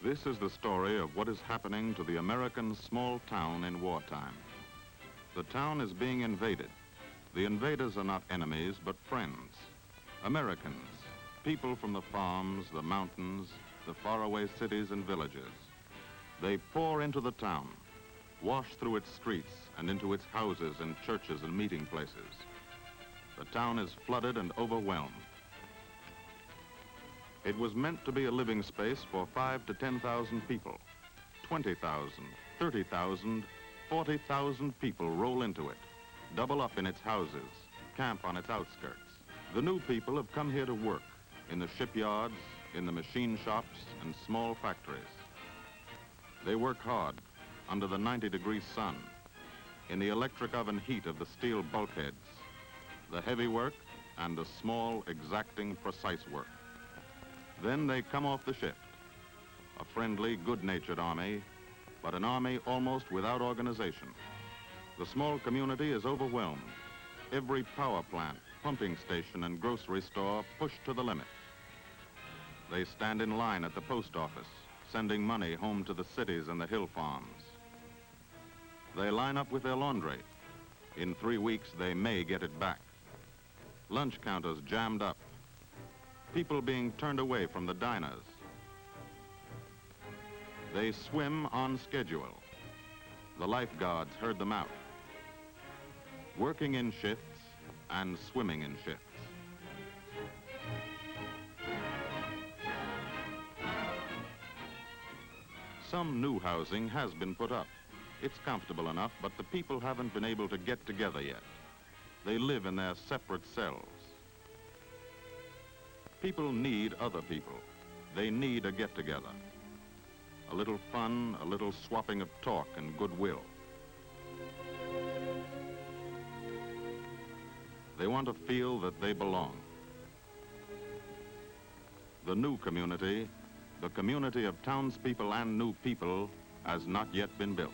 This is the story of what is happening to the American small town in wartime. The town is being invaded. The invaders are not enemies, but friends. Americans, people from the farms, the mountains, the faraway cities and villages. They pour into the town, wash through its streets and into its houses and churches and meeting places. The town is flooded and overwhelmed. It was meant to be a living space for 5,000 to 10,000 people. 20,000, 30,000, 40,000 people roll into it, double up in its houses, camp on its outskirts. The new people have come here to work in the shipyards, in the machine shops and small factories. They work hard under the 90-degree sun, in the electric oven heat of the steel bulkheads, the heavy work and the small, exacting, precise work. Then they come off the shift, a friendly, good-natured army, but an army almost without organization. The small community is overwhelmed. Every power plant, pumping station, and grocery store pushed to the limit. They stand in line at the post office, sending money home to the cities and the hill farms. They line up with their laundry. In 3 weeks, they may get it back. Lunch counters jammed up. People being turned away from the diners. They swim on schedule. The lifeguards herd them out. Working in shifts and swimming in shifts. Some new housing has been put up. It's comfortable enough, but the people haven't been able to get together yet. They live in their separate cells. People need other people. They need a get-together. A little fun, a little swapping of talk and goodwill. They want to feel that they belong. The new community, the community of townspeople and new people, has not yet been built.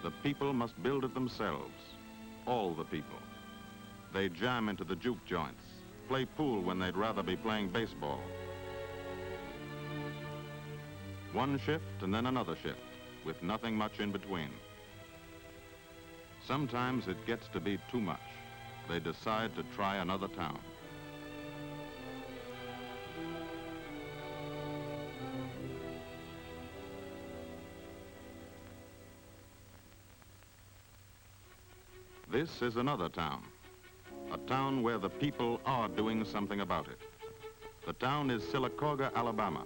The people must build it themselves, all the people. They jam into the juke joints, play pool when they'd rather be playing baseball. One shift and then another shift, with nothing much in between. Sometimes it gets to be too much. They decide to try another town. This is another town, a town where the people are doing something about it. The town is Sylacauga, Alabama.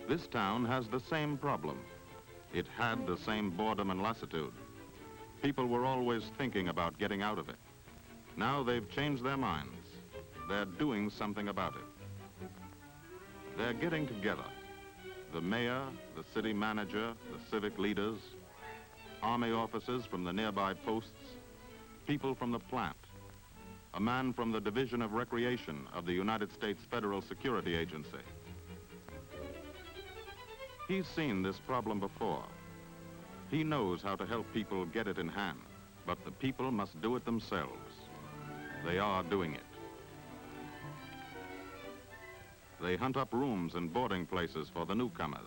This town has the same problem. It had the same boredom and lassitude. People were always thinking about getting out of it. Now they've changed their minds. They're doing something about it. They're getting together. The mayor, the city manager, the civic leaders, army officers from the nearby posts, people from the plant, a man from the Division of Recreation of the United States Federal Security Agency. He's seen this problem before. He knows how to help people get it in hand, but the people must do it themselves. They are doing it. They hunt up rooms and boarding places for the newcomers.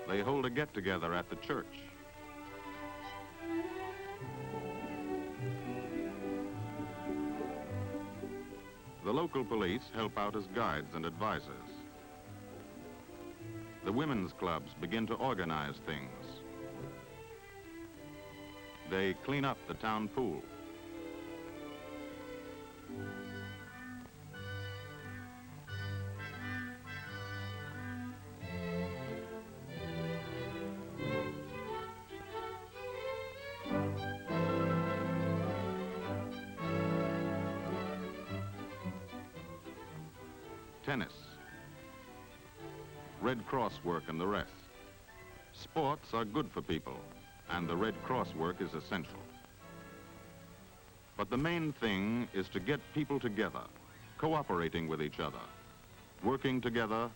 They hold a get-together at the church. The local police help out as guides and advisors. The women's clubs begin to organize things. They clean up the town pool. Tennis, Red Cross work and the rest. Sports are good for people, and the Red Cross work is essential. But the main thing is to get people together, cooperating with each other. working together,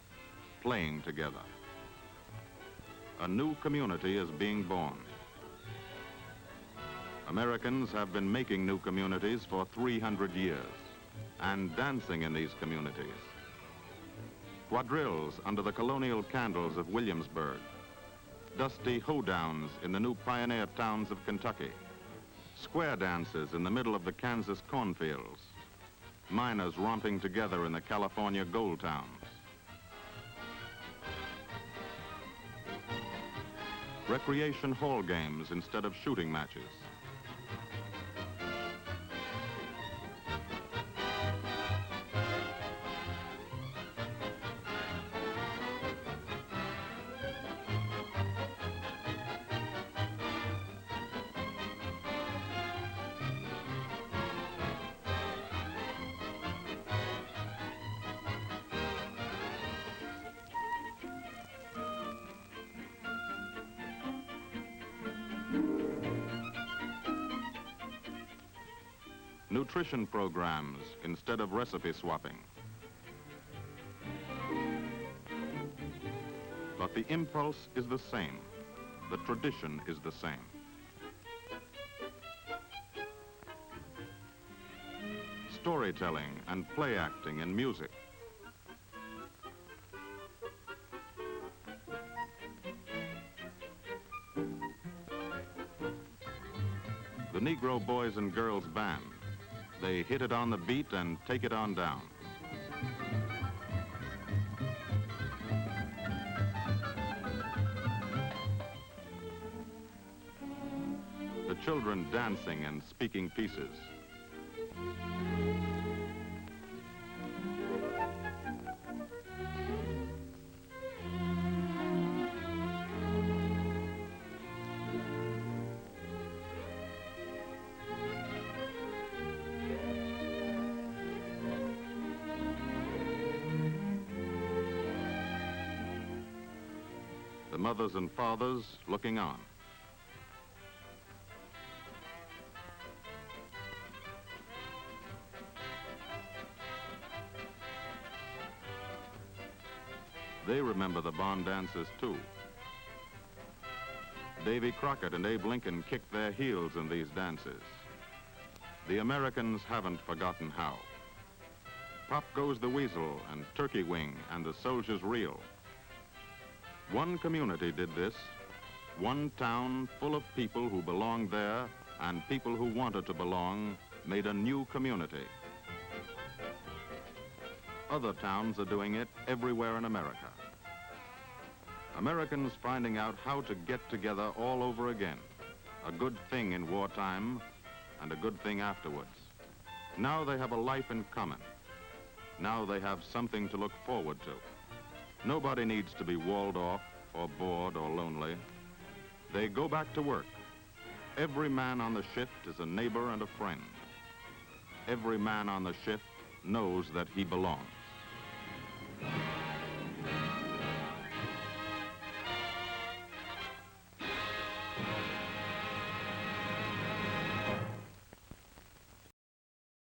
playing together. A new community is being born. Americans have been making new communities for 300 years and dancing in these communities. Quadrilles under the colonial candles of Williamsburg, dusty hoedowns in the new pioneer towns of Kentucky, square dances in the middle of the Kansas cornfields, miners romping together in the California gold towns. Recreation hall games instead of shooting matches. Nutrition programs instead of recipe swapping. But the impulse is the same. The tradition is the same. Storytelling and play acting and music. The Negro Boys and Girls Band. They hit it on the beat and take it on down. The children dancing and speaking pieces. The mothers and fathers looking on. They remember the bond dances too. Davy Crockett and Abe Lincoln kicked their heels in these dances. The Americans haven't forgotten how. Pop Goes the Weasel and Turkey Wing and the Soldier's Reel. One community did this, one town full of people who belonged there and people who wanted to belong made a new community. Other towns are doing it everywhere in America. Americans finding out how to get together all over again, a good thing in wartime and a good thing afterwards. Now they have a life in common. Now they have something to look forward to. Nobody needs to be walled off or bored or lonely. They go back to work. Every man on the shift is a neighbor and a friend. Every man on the shift knows that he belongs.